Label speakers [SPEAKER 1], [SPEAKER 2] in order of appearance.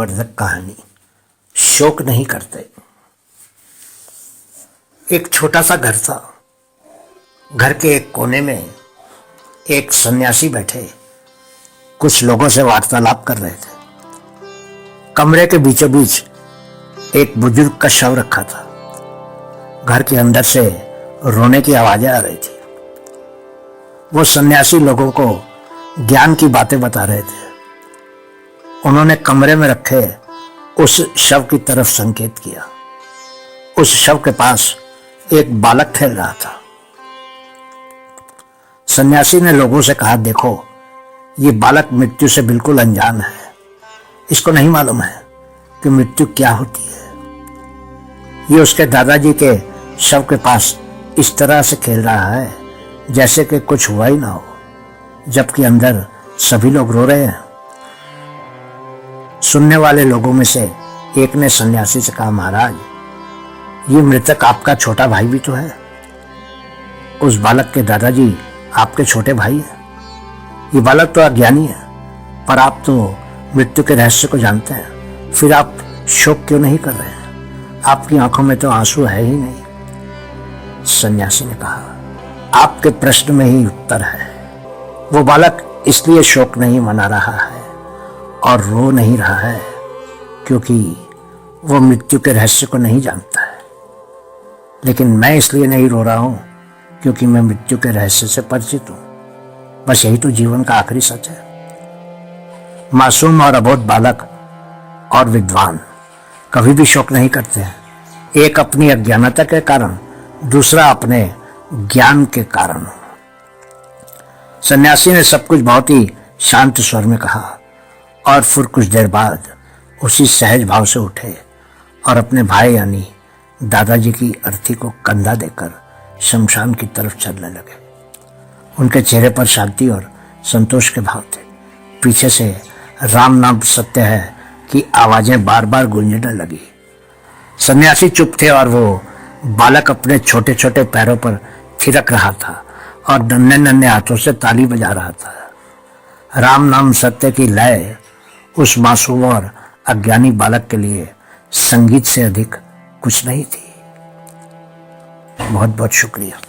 [SPEAKER 1] ज्ञानवर्धक कहानी, शोक नहीं करते। एक छोटा सा घर था। घर के एक कोने में एक सन्यासी बैठे कुछ लोगों से वार्तालाप कर रहे थे। कमरे के बीचों बीच एक बुजुर्ग का शव रखा था। घर के अंदर से रोने की आवाजें आ रही थी। वो सन्यासी लोगों को ज्ञान की बातें बता रहे थे। उन्होंने कमरे में रखे उस शव की तरफ संकेत किया। उस शव के पास एक बालक खेल रहा था। सन्यासी ने लोगों से कहा, देखो, ये बालक मृत्यु से बिल्कुल अनजान है। इसको नहीं मालूम है कि मृत्यु क्या होती है। ये उसके दादाजी के शव के पास इस तरह से खेल रहा है जैसे कि कुछ हुआ ही ना हो, जबकि अंदर सभी लोग रो रहे हैं। सुनने वाले लोगों में से एक ने सन्यासी से कहा, महाराज, ये मृतक आपका छोटा भाई भी तो है। उस बालक के दादाजी आपके छोटे भाई हैं। ये बालक तो अज्ञानी है, पर आप तो मृत्यु के रहस्य को जानते हैं। फिर आप शोक क्यों नहीं कर रहे हैं? आपकी आंखों में तो आंसू है ही नहीं। सन्यासी ने कहा, आपके प्रश्न में ही उत्तर है। वो बालक इसलिए शोक नहीं मना रहा है और रो नहीं रहा है क्योंकि वो मृत्यु के रहस्य को नहीं जानता है। लेकिन मैं इसलिए नहीं रो रहा हूं क्योंकि मैं मृत्यु के रहस्य से परिचित हूं। बस यही तो जीवन का आखिरी सच है। मासूम और अबोध बालक और विद्वान कभी भी शोक नहीं करते हैं। एक अपनी अज्ञानता के कारण, दूसरा अपने ज्ञान के कारण। सन्यासी ने सब कुछ बहुत ही शांत स्वर में कहा और फिर कुछ देर बाद उसी सहज भाव से उठे और अपने भाई यानी दादाजी की अर्थी को कंधा देकर शमशान की तरफ चलने लगे। उनके चेहरे पर शांति और संतोष के भाव थे। पीछे से राम नाम सत्य है कि आवाजें बार बार गूंजने लगी। सन्यासी चुप थे और वो बालक अपने छोटे छोटे पैरों पर थिरक रहा था और नन्हे नन्हे हाथों से ताली बजा रहा था। राम नाम सत्य की लय उस मासूम और अज्ञानी बालक के लिए संगीत से अधिक कुछ नहीं थी। बहुत बहुत शुक्रिया।